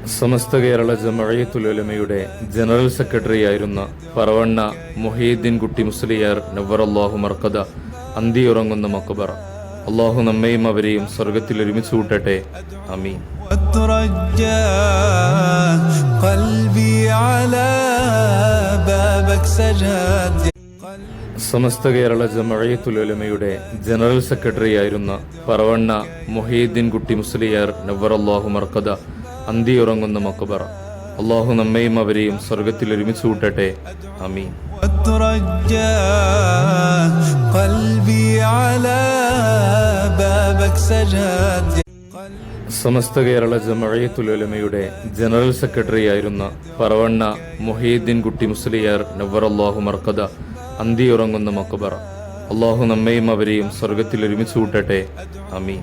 Samastha Kerala ജമഅത്തുൽ ഉലമയുടെ general സെക്രട്ടറിയായിരുന്ന പറവണ്ണ മുഹീദ്ദീൻ കുട്ടി മുസ്ലിയാർ നവ്വറല്ലാഹു മർക്കദ അന്തിയുറങ്ങുന്ന മഖബറ. അള്ളാഹു നമ്മയും അവരെയും സ്വർഗത്തിൽ ഒരുമിച്ച് കൂട്ടട്ടെ. ആമീൻ. സമസ്ത കേരള ജമഅത്തുൽ ഉലമയുടെ ജനറൽ സെക്രട്ടറിയായിരുന്ന പറവണ്ണ മുഹീദ്ദീൻ കുട്ടി മുസ്ലിയാർ നവ്വറല്ലാഹു മർക്കദ അന്തിയുറങ്ങുന്ന മഖബറ. അള്ളാഹു നമ്മയും അവരെയും സ്വർഗത്തിൽ ഒരുമിച്ച് കൂട്ടട്ടെ. ആമീൻ. സമസ്ത കേരള ജമഅത്തുൽ ഉലമയുടെ ജനറൽ സെക്രട്ടറിയായിരുന്ന പറവണ്ണ മുഹീദ്ദീൻ കുട്ടി മുസ്ലിയാർ നവ്വറല്ലാഹു മർക്കദ അന്തിയുറങ്ങുന്ന മഖബറ. അള്ളാഹു നമ്മയും അവരെയും സ്വർഗത്തിൽ ഒരുമിച്ച് കൂട്ടട്ടെ. ആമീൻ.